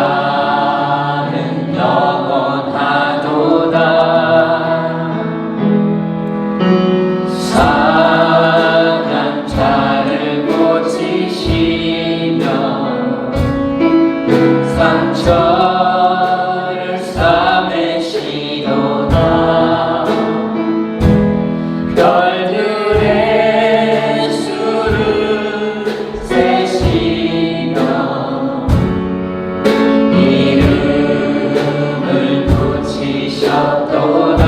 인자는 영원하도다. 상한 자를 고치시며 상처를 싸매시도다. 별들의 수를 세시며 이름을 붙이셨도다.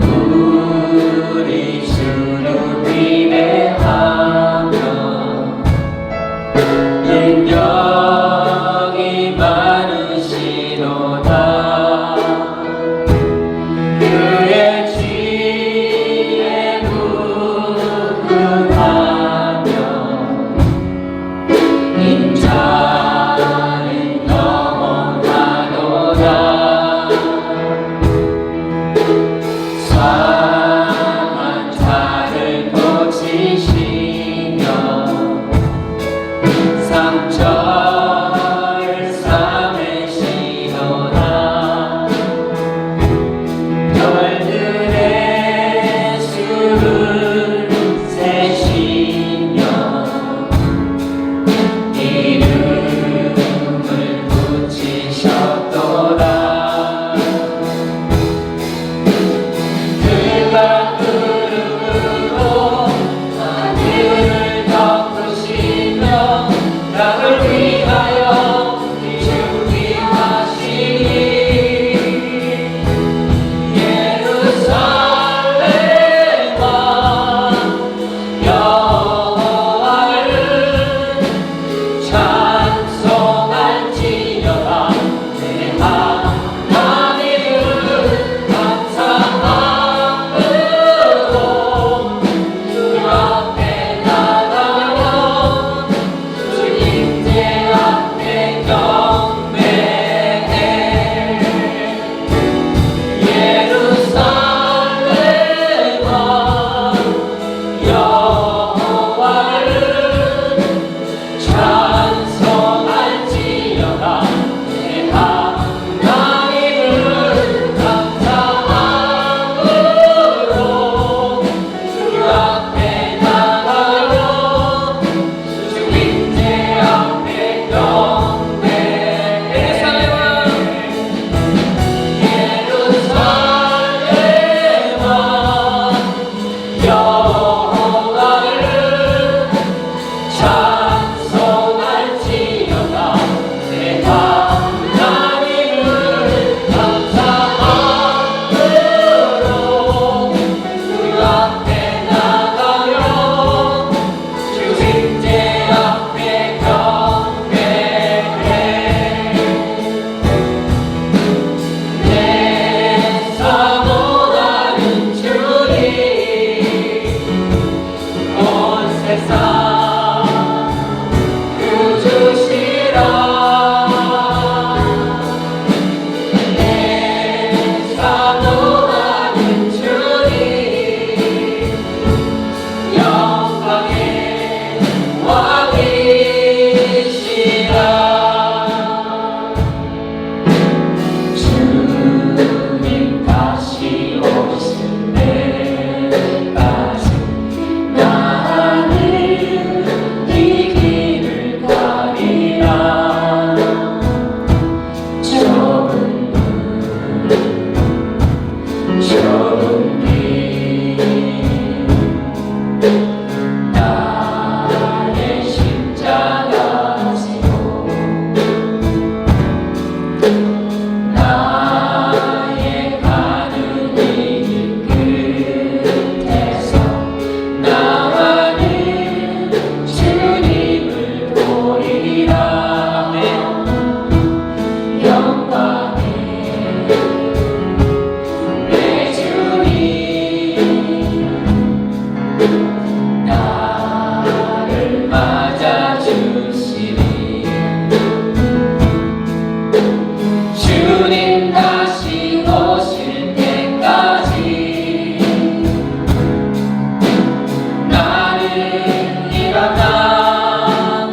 우리 주를 위대하며 능력이 많으시도다. 그의 지혜 무궁하며 인자는 영원하도다. 상한 자를 고치시며 상처를 싸매시도다. 별들의 수를 세시며 이름을 붙이셨도다. 그가 구름으로 하늘을 덮으시며 땅을 위하여 준비하시니 예루살렘아 여호와를 찬송할지어다. 내 하나님을 감사함으로 주 앞에 나가며 주님께 앞에 경배해. 예루살렘아 여호와를 찬송할지어다. 내 하나님을 감사함으로 주 앞에 나가며 주님께 앞에 경배해. 예루살렘아 여호와를 찬송할지어다. 내 하나님을 감사함으로 주 앞에 나가며 주님께 앞에 경배해. 내 사모하는 주님 온 세상 구주시라. 내 사모하는 주님 영광의 왕이시라. 주님 다시 오실 때까지 나는 이 길을 가리라. 좁은 길 나의 십자가 지고 나의 가는 이 길 끝에서 나와는 주님을 보리라. 영광의 내 주님 나를 맞아주시니 주님 다시 오실 때까지 나는 일어나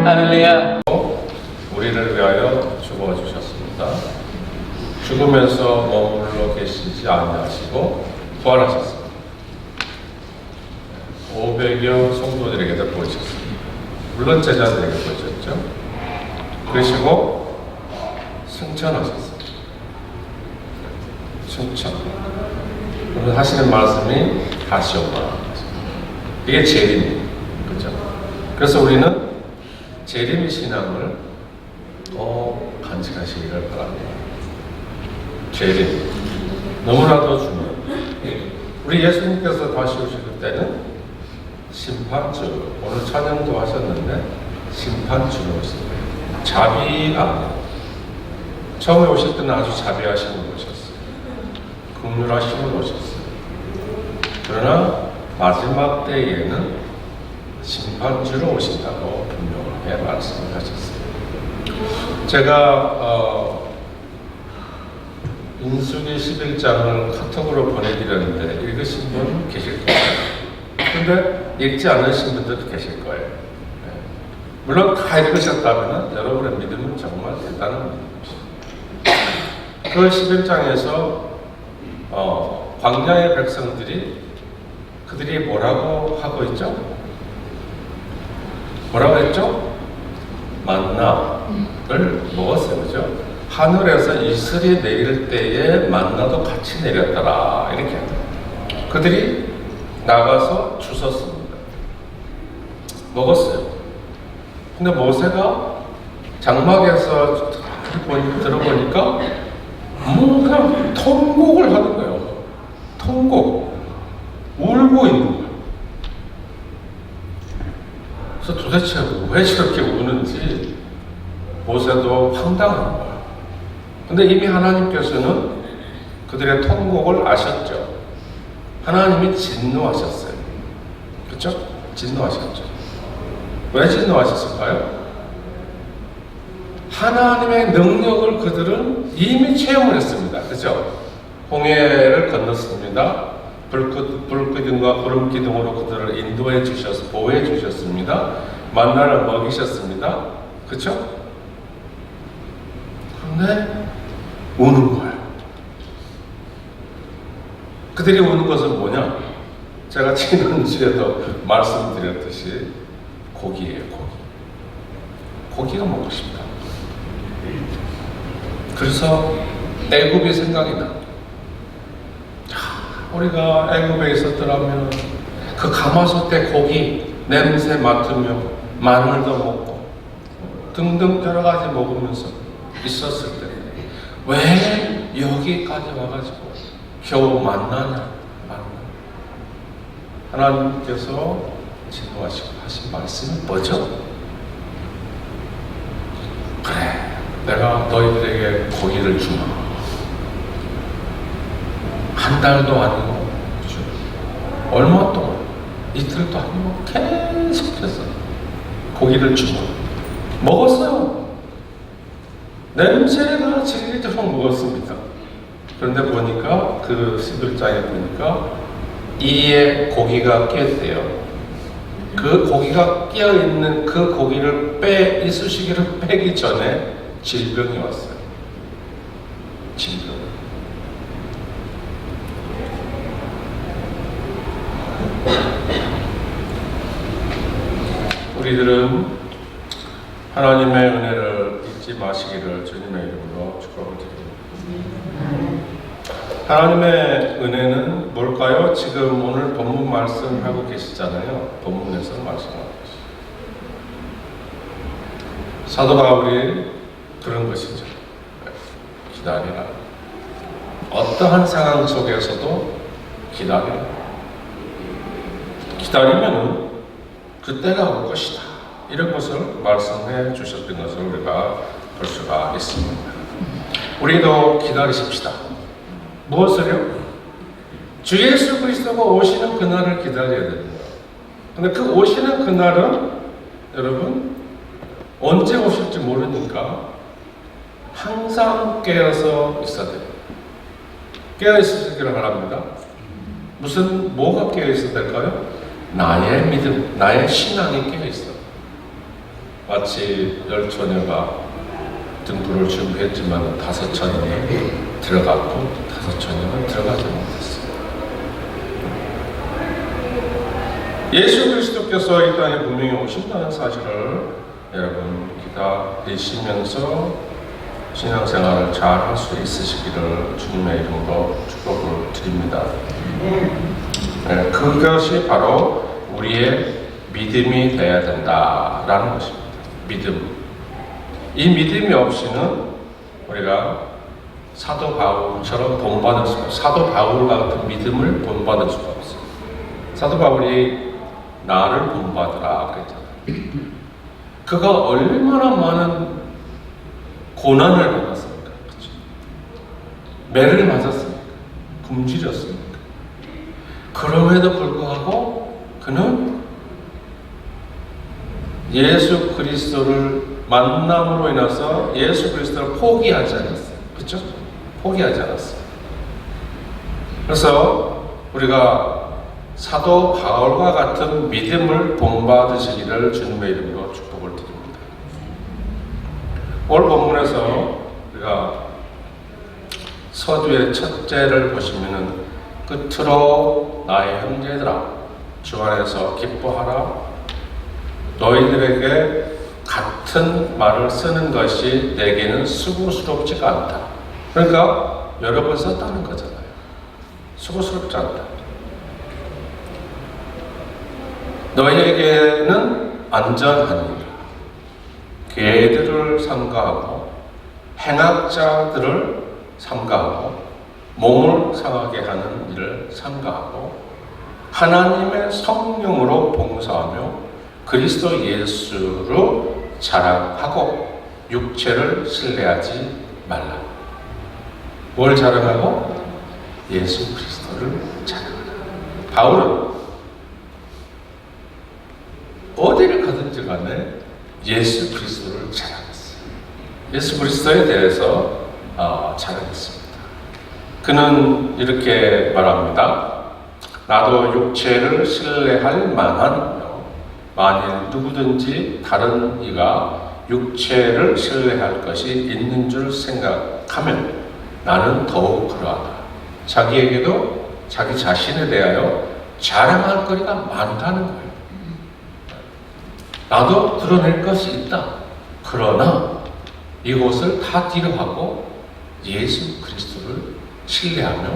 할렐루야. 우리를 위하여 죽어주셨습니다. 죽으면서 머물러 계시지 아니하시고 부활하셨습니다. 500여 성도들에게도 보이셨습니다. 물론 제자들에게 보이셨죠. 그러시고 승천하셨습니다. 승천. 오늘 하시는 말씀이 다시 오라. 이게 재림이에요. 그렇죠? 그래서 우리는 재림 신앙을 더 간직하시기를 바랍니다. 재림. 너무나도 중요해요. 우리 예수님께서 다시 오실 때는 심판주, 오늘 찬양도 하셨는데 심판주로 오십니다. 자비가 아니에요. 처음에 오실 때는 아주 자비하신 분 오셨어요. 긍휼하신 분 오셨어요. 그러나 마지막 때에는 심판주로 오신다고 분명하게 말씀을 하셨어요. 제가 민수기 11장을 카톡으로 보내드렸는데 읽으신 분 계실 거예요. 근데 읽지 않으신 분들도 계실 거예요. 물론 다 읽으셨다면 여러분의 믿음은 정말 대단한 믿음이죠. 그 11장에서 광야의 백성들이 그들이 뭐라고 하고 있죠? 뭐라고 했죠? 만나를 먹었어요. 그죠? 하늘에서 이슬이 내릴 때에 만나도 같이 내렸더라. 이렇게 그들이 나가서 주웠습니다. 먹었어요. 근데 모세가 장막에서 들어보니까 뭔가 통곡을 하는 거예요. 통곡. 울고 있는 거예요. 그래서 도대체 왜 저렇게 우는지 모세도 황당한 거예요. 근데 이미 하나님께서는 그들의 통곡을 아셨죠. 하나님이 진노하셨어요. 그렇죠? 진노하셨죠. 왜 진노하셨을까요? 하나님의 능력을 그들은 이미 체험을 했습니다. 그렇죠? 홍해를 건넜습니다. 불기둥과 구름기둥으로 그들을 인도해 주셔서 보호해 주셨습니다. 만나를 먹이셨습니다. 그렇죠? 그런데 우는 거예요. 그들이 우는 것은 뭐냐? 제가 지난주에도 말씀드렸듯이 고기예요. 고기가 먹고 싶다. 그래서 애굽이 생각이 나. 우리가 애굽에 있었더라면 그 가마솥에 고기 냄새 맡으며 마늘도 먹고 등등 여러 가지 먹으면서 있었을 때 왜 여기까지 와가지고 겨우 만나냐? 하나님께서 진노하시고 하신 말씀은 뭐죠? 그래, 내가 너희들에게 고기를 주마. 한 달도 아니고 얼마 동안 이틀도 아니고 계속해서 고기를 주고 먹었어요. 냄새가 지리도록 먹었습니다. 그런데 보니까 그 11장에 보니까 이에 고기가 끼었대요. 그 고기가 끼어있는 그 고기를 이쑤시개를 빼기 전에 질병이 왔어요. 질병. 우리들은 하나님의 은혜를 잊지 마시기를 주님의 이름으로 축복을 드립니다. 하나님의 은혜는 뭘까요? 지금 오늘 본문 말씀하고 계시잖아요. 본문에서 말씀하고 계시죠. 사도 바울이 그런 것이죠. 기다리라. 어떠한 상황 속에서도 기다리라. 기다리면은 그때가 올 것이다. 이런 것을 말씀해 주셨던 것을 우리가 볼 수가 있습니다. 우리도 기다리십시다. 무엇을요? 주 예수 그리스도가 오시는 그날을 기다려야 됩니다. 근데 그 오시는 그날은 여러분 언제 오실지 모르니까 항상 깨어서 있어야 돼요. 깨어 있으시기를 바랍니다. 뭐가 깨어 있어야 될까요? 나의 믿음, 나의 신앙이 깨어 있어. 마치 10처녀가 등불을 준비했지만 5처녀는 들어갔고 5처녀는 들어가지 못했어요. 예수 그리스도께서 이 땅에 분명히 오신다는 사실을 여러분 기다리시면서 신앙생활을 잘 할 수 있으시기를 주님의 이름으로 축복을 드립니다. 네, 그것이 바로 우리의 믿음이 되어야 된다라는 것입니다. 믿음. 이 믿음이 없이는 우리가 사도 바울처럼 본받을 수가 없어요. 사도 바울과 같은 믿음을 본받을 수가 없어요. 사도 바울이 나를 본받으라 그랬잖아요. 그가 얼마나 많은 고난을 받았습니까? 그렇죠? 매를 맞았습니까? 굶주렸습니까? 그럼에도 불구하고 그는 예수 그리스도를 만남으로 인해서 예수 그리스도를 포기하지 않았어요. 그렇죠? 포기하지 않았어요. 그래서 우리가 사도 바울과 같은 믿음을 본받으시기를 주님의 이름으로 축복을 드립니다. 오늘 본문에서 우리가 서두의 첫째를 보시면은 끝으로 나의 형제들아 주 안에서 기뻐하라. 너희들에게 같은 말을 쓰는 것이 내게는 수고스럽지가 않다. 그러니까 여러 번 썼다는 거잖아요. 수고스럽지 않다. 너희에게는 안전하니라. 개들을 삼가하고 행악자들을 삼가하고 몸을 상하게 하는 일을 삼가하고 하나님의 성령으로 봉사하며 그리스도 예수로 자랑하고 육체를 신뢰하지 말라. 뭘 자랑하고? 예수 그리스도를 자랑하라. 바울은 어디를 가든지 간에 예수 그리스도를 자랑했어요. 예수 그리스도에 대해서 자랑했습니다. 그는 이렇게 말합니다. 나도 육체를 신뢰할 만한 만일 누구든지 다른 이가 육체를 신뢰할 것이 있는 줄 생각하면 나는 더욱 그러하다. 자기에게도 자기 자신에 대하여 자랑할 거리가 많다는 거예요. 나도 드러낼 것이 있다. 그러나 이곳을 다 뒤로하고 예수 그리스도를 신뢰하며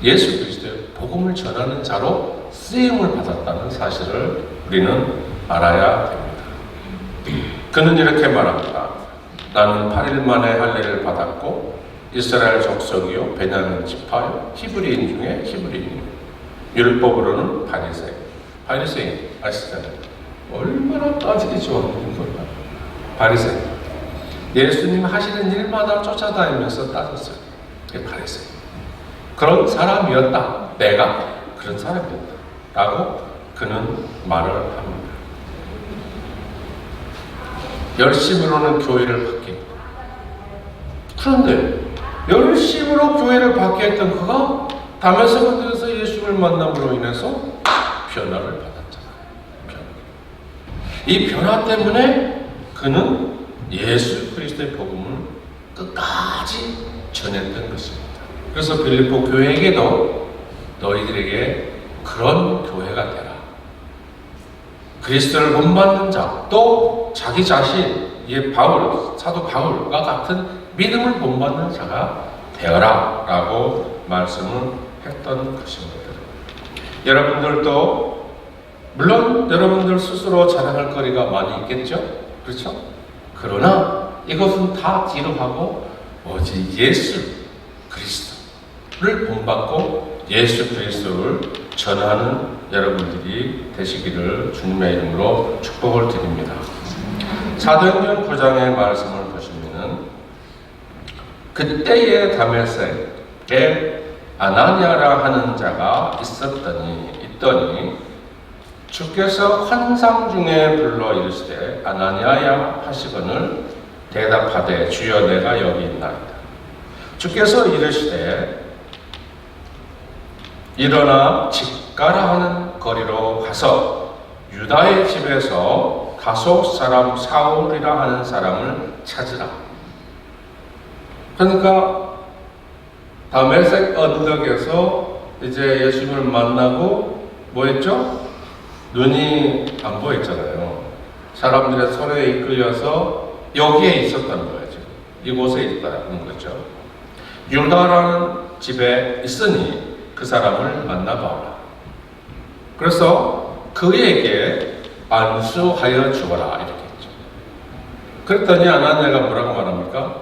예수 그리스도의 복음을 전하는 자로 쓰임을 받았다는 사실을 우리는 알아야 됩니다. 그는 이렇게 말합니다. 나는 8일 만에 할례를 받았고 이스라엘 족속이요 베냐민 지파요 히브리인 중에 히브리인 율법으로는 바리새인 아시잖아요. 얼마나 따지기 좋은 거야. 바리새인. 예수님 하시는 일마다 쫓아다니면서 따졌어요. 그게 바리새인. 그런 사람이었다. 내가 그런 사람이었다. 라고 그는 말을 합니다. 열심으로는 교회를 받게 했다. 그런데 열심으로 교회를 받게 했던 그가 다메섹에서 예수를 만남으로 인해서 변화를 받았잖아요. 이 변화 때문에 그는 예수 그리스도의 복음을 끝까지 전했던 것입니다. 그래서 빌립보 교회에게도 너희들에게 그런 교회가 되라. 그리스도를 못 받는 자, 또 자기 자신, 사도 바울과 같은 믿음을 못 받는 자가 되어라 라고 말씀을 했던 것입니다. 여러분들도 물론 여러분들 스스로 자랑할 거리가 많이 있겠죠? 그렇죠? 그러나 이것은 다 뒤로 하고 오직 예수 그리스도를 본받고 예수 그리스도를 전하는 여러분들이 되시기를 주님의 이름으로 축복을 드립니다. 사도행전 9장의 말씀을 보시면은 그때의 다메섹에 아나니아라 하는 자가 있더니 주께서 환상 중에 불러 이르시되 아나니아야 하시거늘 대답하되 주여 내가 여기 있나이다. 주께서 이르시되 일어나 직가라 하는 거리로 가서 유다의 집에서 다소 사람 사울이라 하는 사람을 찾으라. 그러니까 다메섹 언덕에서 이제 예수님을 만나고 뭐 했죠? 눈이 안 보였잖아요. 사람들의 손에 이끌려서 여기에 있었다는 거예요. 지금 이곳에 있다는 거죠. 유다라는 집에 있으니 그 사람을 만나봐라. 그래서 그에게 안수하여 주어라 이렇게 했죠. 그랬더니 아나니아가 뭐라고 말합니까?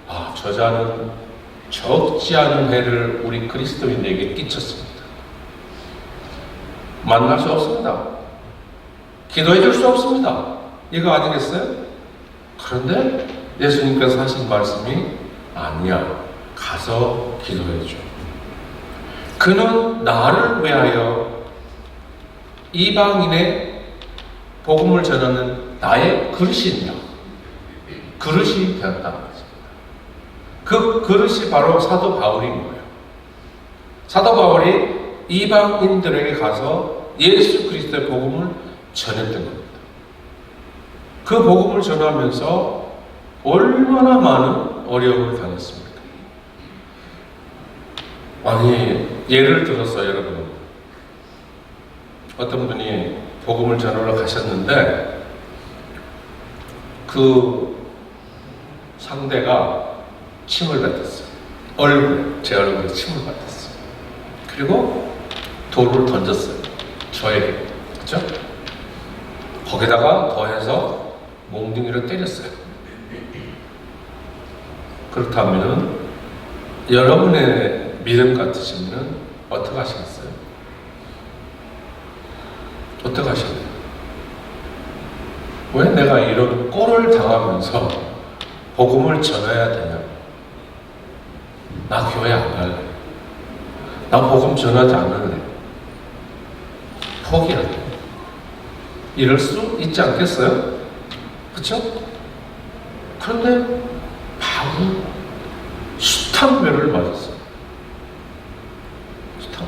아, 저자는 적지 않은 해를 우리 그리스도인에게 끼쳤습니다. 만날 수 없습니다. 기도해 줄 수 없습니다. 이거 아니겠어요? 그런데 예수님께서 하신 말씀이 아니야. 가서 기도해 줘. 그는 나를 위하여 이방인의 복음을 전하는 나의 그릇이냐. 그릇이 되었다는 것입니다. 그 그릇이 바로 사도 바울인 거예요. 사도 바울이 이방인들에게 가서 예수 그리스도의 복음을 전했던 겁니다. 그 복음을 전하면서 얼마나 많은 어려움을 당했습니까? 아니, 예를 들어서 여러분, 어떤 분이 복음을 전하러 가셨는데 그 상대가 침을 뱉었어요. 제 얼굴에 침을 뱉었어요. 그리고 돌을 던졌어요. 저에게. 그렇죠? 거기다가 더해서 몽둥이를 때렸어요. 그렇다면 여러분의 믿음 같으시면 어떻게 하시겠어요? 어떻게 하시나요? 왜 내가 이런 꼴을 당하면서 복음을 전해야 되냐? 나 교회 안 갈래. 나 복음 전하지 않을래. 포기할래. 이럴 수 있지 않겠어요? 그렇죠? 그런데 바울은 숱한 매를 맞았어요. 숱한.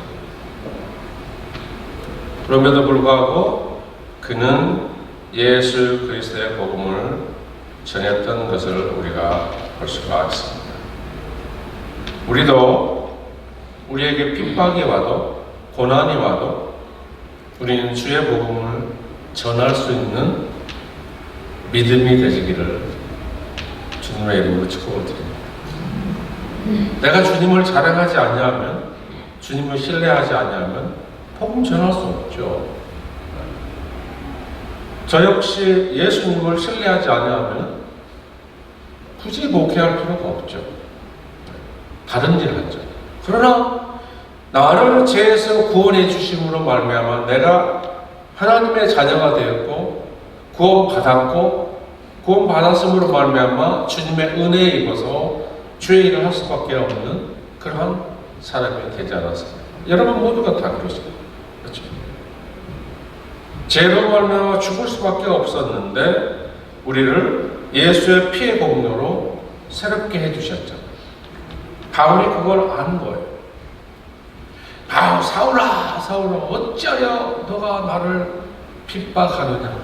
그럼에도 불구하고 그는 예수 그리스도의 복음을 전했던 것을 우리가 볼 수가 있습니다. 우리도 우리에게 핍박이 와도 고난이 와도 우리는 주의 복음을 전할 수 있는 믿음이 되시기를 주님의 이름으로 축복드립니다. 내가 주님을 자랑하지 아니하면, 주님을 신뢰하지 아니하면 복음 전할 수 없죠. 저 역시 예수님을 신뢰하지 아니하면 굳이 목회할 필요가 없죠. 다른 일을 하죠. 그러나 나를 죄에서 구원해 주심으로 말미암아 내가 하나님의 자녀가 되었고 구원받았고 구원받았음으로 말미암아 주님의 은혜에 입어서 주의 일을 할 수밖에 없는 그러한 사람이 되지 않았습니다. 여러분 모두가 다 그러십니다. 그렇죠? 죄로 말미암아 죽을 수밖에 없었는데 우리를 예수의 피의 공로로 새롭게 해주셨잖아요. 바울이 그걸 아는 거예요. 사울아, 사울아, 어찌하여 너가 나를 핍박하느냐?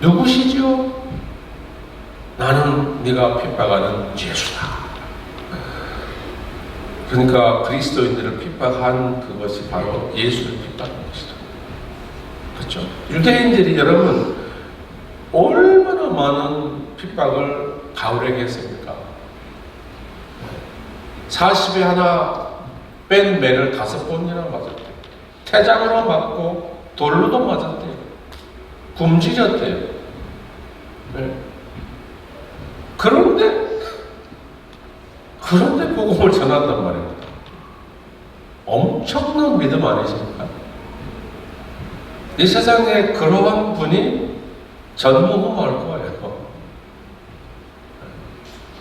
누구시죠? 나는 네가 핍박하는 예수다. 그러니까 그리스도인들을 핍박한 그것이 바로 예수를 핍박한 것이다. 그렇죠? 유대인들이 여러분 얼마나 많은 핍박을 바울에게 했습니까? 40에 하나 뺀 매를 5번이나 맞았대요. 태장으로 맞고 돌로도 맞았대요. 굶주렸대요. 네. 그런데 복음을 전한단 말입니다. 엄청난 믿음 아니십니까? 이 세상에 그러한 분이 전무후무할 거예요.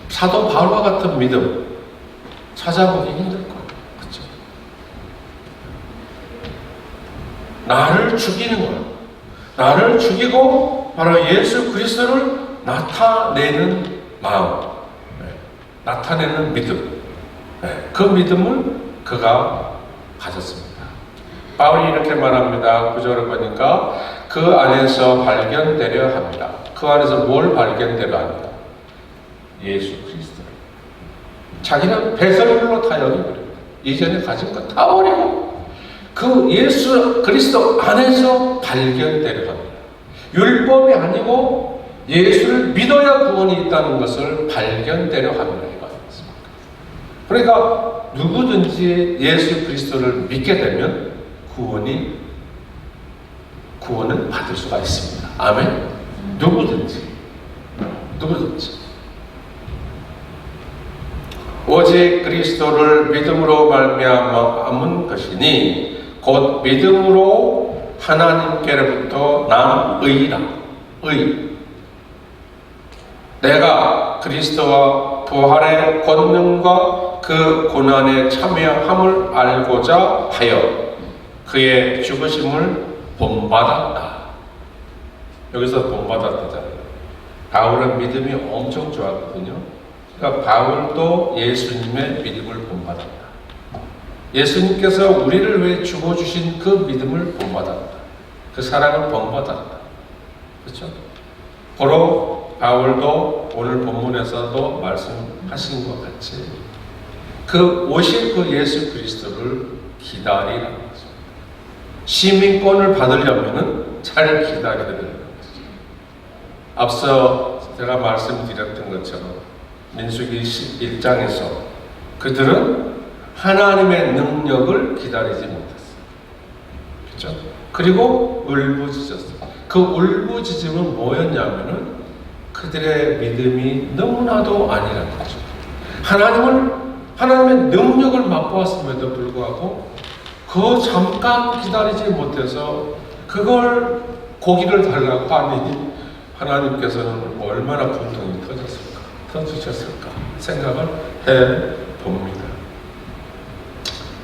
사도 바울과 같은 믿음 찾아보기 힘들 거예요. 그렇죠? 나를 죽이는 거예요. 나를 죽이고 바로 예수 그리스도를 나타내는 마음, 나타내는 믿음, 그 믿음을 그가 가졌습니다. 바울이 이렇게 말합니다. 9절을 보니까 그 안에서 발견되려 합니다. 그 안에서 뭘 발견되려 합니다? 예수 그리스도를. 자기는 배설물로 다 여기버립니다. 이전에 가진 거 다 버리고 그 예수 그리스도 안에서 발견되려 합니다. 율법이 아니고 예수를 믿어야 구원이 있다는 것을 발견되려 합니다. 그러니까 누구든지 예수 그리스도를 믿게 되면 구원을 받을 수가 있습니다. 아멘. 누구든지 오직 그리스도를 믿음으로 말미암은 것이니 곧 믿음으로 하나님께로부터 난 의라. 내가 그리스도와 부활의 권능과 그 고난에 참여함을 알고자 하여 그의 죽으심을 본받았다. 여기서 본받았다잖아요. 바울은 믿음이 엄청 좋았거든요. 그러니까 바울도 예수님의 믿음을 본받았다. 예수님께서 우리를 위해 죽어주신 그 믿음을 본받았다. 그 사랑을 본받았다. 그렇죠? 바로 바울도 오늘 본문에서도 말씀하신 것 같이 그 오실 그 예수 그리스도를 기다리라는 거죠. 시민권을 받으려면 잘 기다려야 되는 거죠. 앞서 제가 말씀드렸던 것처럼 민수기 11장에서 그들은 하나님의 능력을 기다리지 못했어요. 그렇죠? 그리고 울부짖었어요. 그 울부짖음은 뭐였냐면은 그들의 믿음이 너무나도 아니라는 거죠. 하나님의 능력을 맛보았음에도 불구하고 그 잠깐 기다리지 못해서 그걸 고기를 달라고 하니 하나님께서는 얼마나 분통이 터지셨을까 생각을 해봅니다.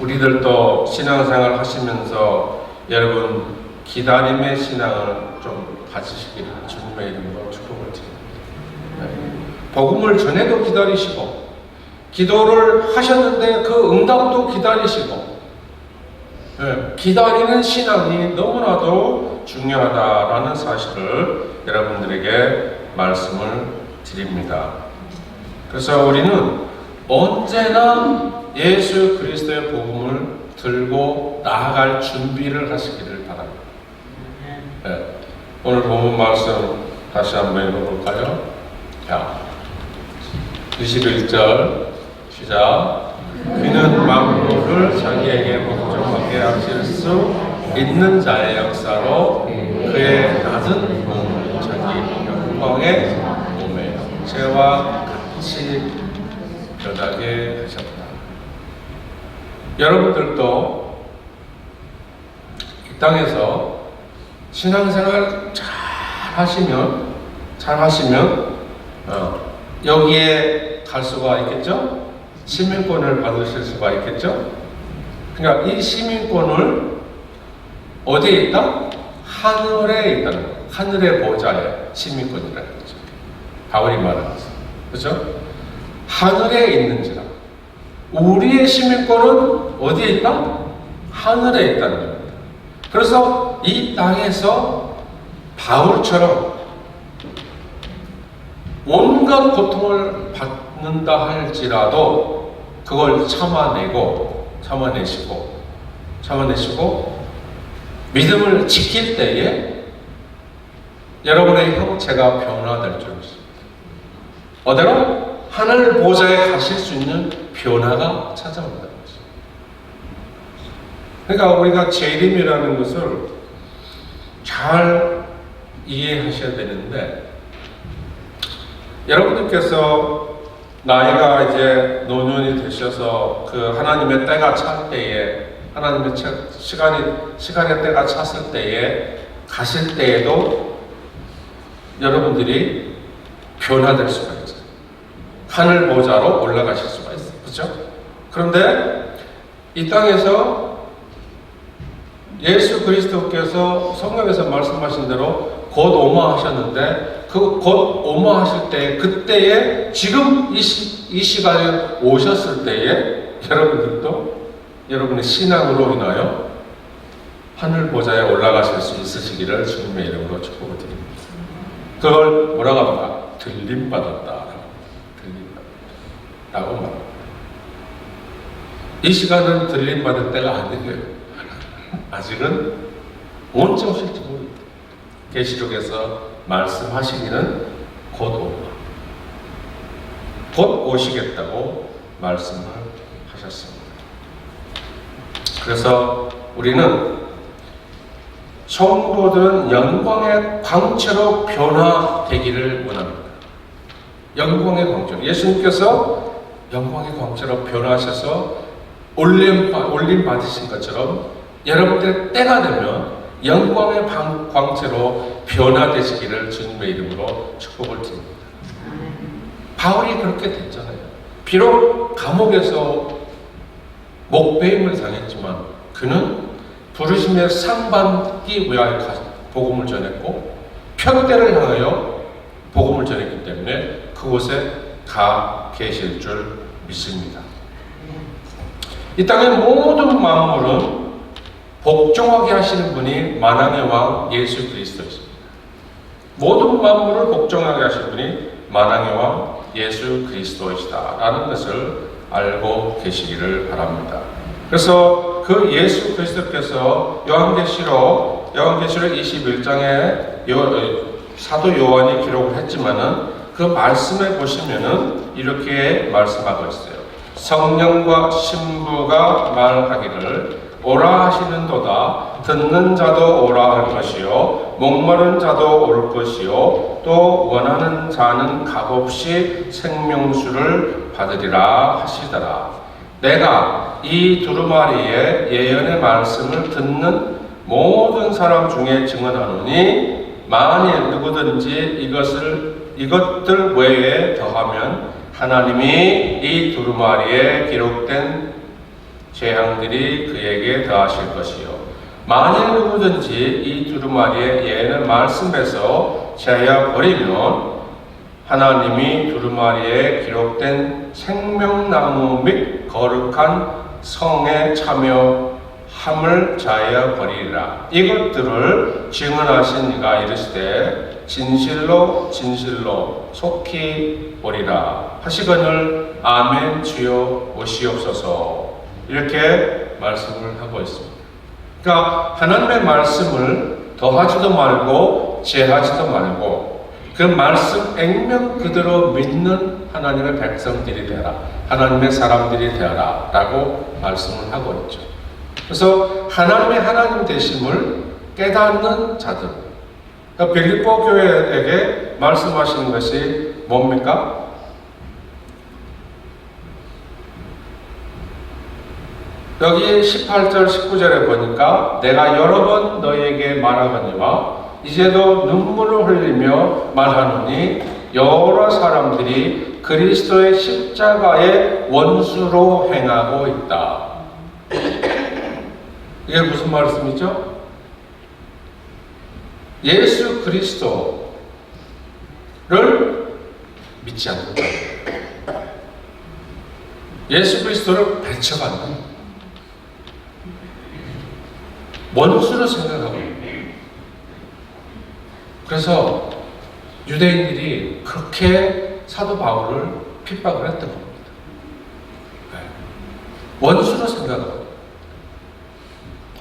우리들도 신앙생활 하시면서 여러분 기다림의 신앙을 좀 가지시기를 주님의 이름으로 축복을 드립니다. 복음을 전해도 기다리시고 기도를 하셨는데 그 응답도 기다리시고 기다리는 신앙이 너무나도 중요하다라는 사실을 여러분들에게 말씀을 드립니다. 그래서 우리는 언제나 예수 그리스도의 복음을 들고 나아갈 준비를 하시기를 바랍니다. 오늘 본문 말씀 다시 한번 읽어볼까요? 자, 21절 시작. 그는 만물을 자기에게 복종하게 하실 수 있는 자의 역사로 그의 낮은 몸을 자기 영광의 몸에 죄와 같이 변하게 하셨다. 여러분들도 이 땅에서 신앙생활 잘 하시면 여기에 갈 수가 있겠죠? 시민권을 받으실 수가 있겠죠? 그러니까 이 시민권을 어디에 있다? 하늘에 있다는 거예요. 하늘의 보좌에 시민권이라는 거죠. 바울이 말하는 거죠. 그렇죠? 하늘에 있는지라. 우리의 시민권은 어디에 있다? 하늘에 있다는 겁니다. 그래서 이 땅에서 바울처럼 온갖 고통을 받는다 할지라도 그걸 참아내시고 믿음을 지킬 때에 여러분의 형체가 변화될 줄 믿습니다. 어디로? 하늘 보좌에 가실 수 있는 변화가 찾아온다는 것입니다. 그러니까 우리가 재림이라는 것을 잘 이해하셔야 되는데 여러분들께서 나이가 이제 노년이 되셔서 그 하나님의 때가 찰 때에 하나님의 시간의 때가 찼을 때에 가실 때에도 여러분들이 변화될 수가 있어요. 하늘 보좌로 올라가실 수가 있어요. 그렇죠? 그런데 이 땅에서 예수 그리스도께서 성경에서 말씀하신 대로 곧 오마하셨는데 그 곧 오마하실 때 그때에 지금 이 시간에 오셨을 때에 여러분들도 여러분의 신앙으로 인하여 하늘 보좌에 올라가실 수 있으시기를 주님의 이름으로 축복을 드립니다. 그걸 뭐라고 합니까? 들림받았다. 라고 말합니다. 이 시간은 들림받을 때가 아니에요. 아직은 언제 오실지 모릅니다. 계시록에서 말씀하시기는 곧 온다. 곧 오시겠다고 말씀을 하셨습니다. 그래서 우리는 성도들은 영광의 광채로 변화되기를 원합니다. 영광의 광채로. 예수님께서 영광의 광채로 변화하셔서 올림 받으신 것처럼 여러분들의 때가 되면 영광의 광채로 변화되시기를 주님의 이름으로 축복을 드립니다. 바울이 그렇게 됐잖아요. 비록 감옥에서 목배임을 당했지만 그는 부르심의 상반기 위하여 복음을 전했고 편대를 향하여 복음을 전했기 때문에 그곳에 가 계실 줄 믿습니다. 이 땅의 모든 만물은 복종하게 하시는 분이 만왕의 왕 예수 그리스도이십니다. 모든 만물을 복종하게 하시는 분이 만왕의 왕 예수 그리스도이시다라는 것을 알고 계시기를 바랍니다. 그래서 그 예수 그리스도께서 요한계시록 21장에 사도 요한이 기록을 했지만은 그 말씀에 보시면은 이렇게 말씀하고 있어요. 성령과 신부가 말하기를 오라 하시는도다. 듣는 자도 오라 할 것이요 목마른 자도 올 것이요 또 원하는 자는 값없이 생명수를 받으리라 하시더라. 내가 이 두루마리의 예언의 말씀을 듣는 모든 사람 중에 증언하노니 만일 누구든지 이것들 외에 더하면 하나님이 이 두루마리에 기록된 재앙들이 그에게 더하실 것이요 만일 누구든지 이 두루마리의 예언의 말씀에서 제하여 버리면 하나님이 두루마리에 기록된 생명나무 및 거룩한 성에 참여함을 자하여 버리리라. 이것들을 증언하신 이가 이르시되 진실로 진실로 속히 오리라 하시거늘 아멘 주여 오시옵소서. 이렇게 말씀을 하고 있습니다. 그러니까 하나님의 말씀을 더하지도 말고 제하지도 말고 그 말씀 액면 그대로 믿는 하나님의 백성들이 되라, 하나님의 사람들이 되라 라고 말씀을 하고 있죠. 그래서 하나님의 하나님 되심을 깨닫는 자들, 그러니까 빌립보 교회에게 말씀하시는 것이 뭡니까? 여기 18절 19절에 보니까 내가 여러 번 너희에게 말하거니와 이제도 눈물을 흘리며 말하노니 여러 사람들이 그리스도의 십자가의 원수로 행하고 있다. 이게 무슨 말씀이죠? 예수 그리스도를 믿지 않는다. 예수 그리스도를 배척한다. 원수로 생각하고 있다. 그래서 유대인들이 그렇게 사도 바울을 핍박을 했던 겁니다. 원수로 생각하고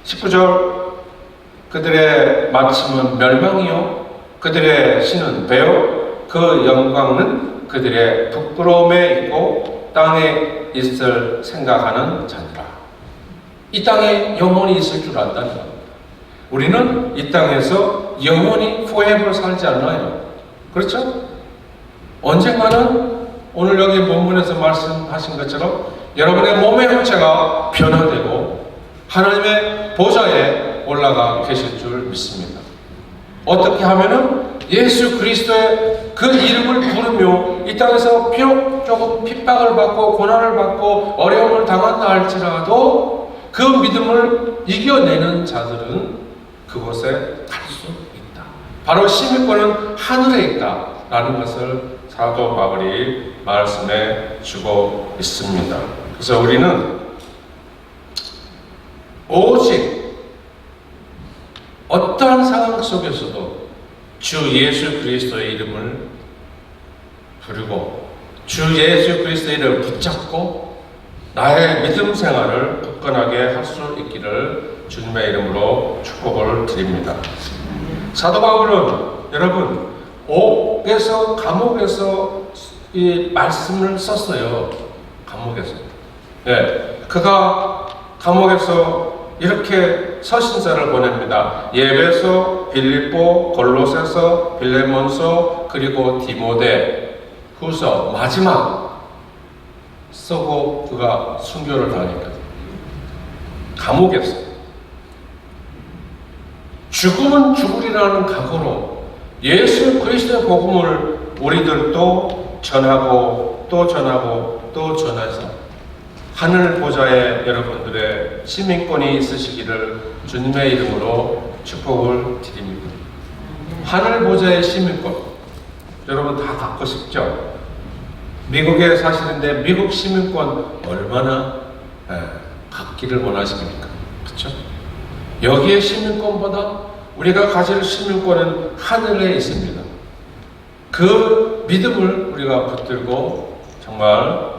19절 그들의 마침은 멸망이요 그들의 신은 배요 그 영광은 그들의 부끄러움에 있고 땅에 있을 생각하는 자니라. 이 땅에 영원히 있을 줄 안다는 겁니다. 우리는 이 땅에서 영원히 forever 살지 않나요? 그렇죠? 언젠가는 오늘 여기 본문에서 말씀하신 것처럼 여러분의 몸의 형체가 변화되고 하나님의 보좌에 올라가 계실 줄 믿습니다. 어떻게 하면은 예수 그리스도의 그 이름을 부르며 이 땅에서 비록 조금 핍박을 받고 고난을 받고 어려움을 당한다 할지라도 그 믿음을 이겨내는 자들은 그곳에 갈 수 있다. 바로 시민권은 하늘에 있다라는 것을 사도 바울이 말씀해 주고 있습니다. 그래서 우리는 오직 어떠한 상황 속에서도 주 예수 그리스도의 이름을 부르고 주 예수 그리스도의 이름을 붙잡고 나의 믿음 생활을 굳건하게 할 수 있기를 주님의 이름으로 축복을 드립니다. 사도 바울은 여러분 옥에서 감옥에서 이 말씀을 썼어요. 감옥에서. 네, 그가 감옥에서 이렇게 서신서를 보냅니다. 예배소, 빌립보, 골로새서, 빌레몬서, 그리고 디모데 후서 마지막 쓰고 그가 순교를 당했거든요. 감옥에서 죽으면 죽으리라는 각오로 예수 그리스도의 복음을 우리들도 전하고 또 전하고 또 전해서 하늘 보좌에 여러분들의 시민권이 있으시기를 주님의 이름으로 축복을 드립니다. 하늘 보좌의 시민권 여러분 다 갖고 싶죠? 미국에 사시는데 미국 시민권 얼마나 갖기를 원하십니까? 그렇죠? 여기에 시민권보다 우리가 가질 시민권은 하늘에 있습니다. 그 믿음을 우리가 붙들고 정말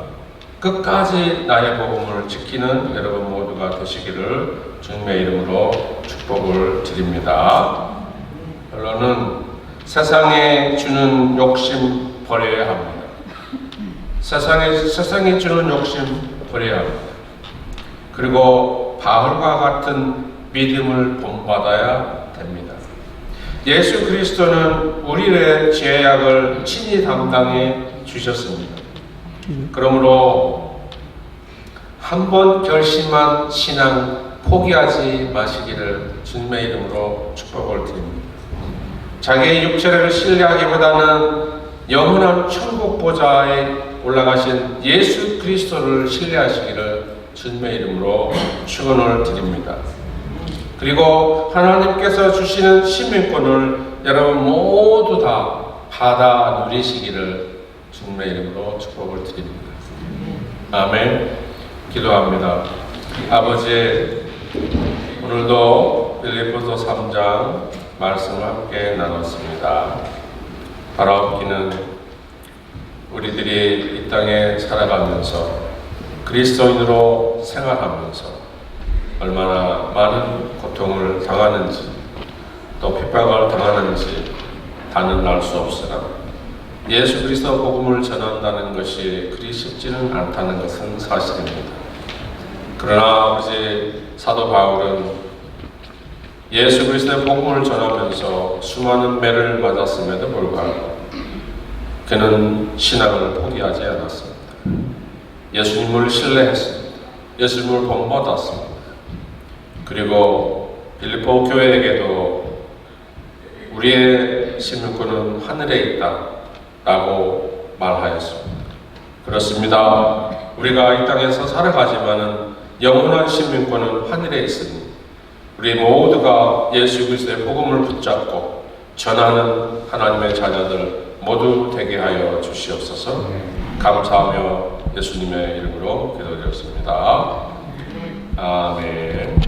끝까지 나의 복음을 지키는 여러분 모두가 되시기를 주님의 이름으로 축복을 드립니다. 결론은 세상에 주는 욕심 버려야 합니다. 세상에 주는 욕심 버려야 합니다. 그리고 바울과 같은 믿음을 본받아야 됩니다. 예수 그리스도는 우리의 죄악을 친히 담당해 주셨습니다. 그러므로 한번 결심한 신앙 포기하지 마시기를 주님의 이름으로 축복을 드립니다. 자기의 육체를 신뢰하기보다는 영원한 천국 보좌에 올라가신 예수 그리스도를 신뢰하시기를 주님의 이름으로 축원을 드립니다. 그리고 하나님께서 주시는 시민권을 여러분 모두 다 받아 누리시기를 주님의 이름으로 축복을 드립니다. 아멘. 기도합니다. 아버지, 오늘도 빌립보서 3장 말씀을 함께 나눴습니다. 바라옵기는 우리들이 이 땅에 살아가면서 그리스도인으로 생활하면서 얼마나 많은 고통을 당하는지 또 핍박을 당하는지 다는 알 수 없으나 예수 그리스도 복음을 전한다는 것이 그리 쉽지는 않다는 것은 사실입니다. 그러나 아버지 사도 바울은 예수 그리스도의 복음을 전하면서 수많은 매를 맞았음에도 불구하고 그는 신앙을 포기하지 않았습니다. 예수님을 신뢰했습니다. 예수님을 본받았습니다. 그리고 빌립보 교회에게도 우리의 시민권은 하늘에 있다 라고 말하였습니다. 그렇습니다. 우리가 이 땅에서 살아가지만은 영원한 시민권은 하늘에 있으니 우리 모두가 예수 그리스도의 복음을 붙잡고 전하는 하나님의 자녀들 모두 되게 하여 주시옵소서. 감사하며 예수님의 이름으로 기도드렸습니다. 아멘.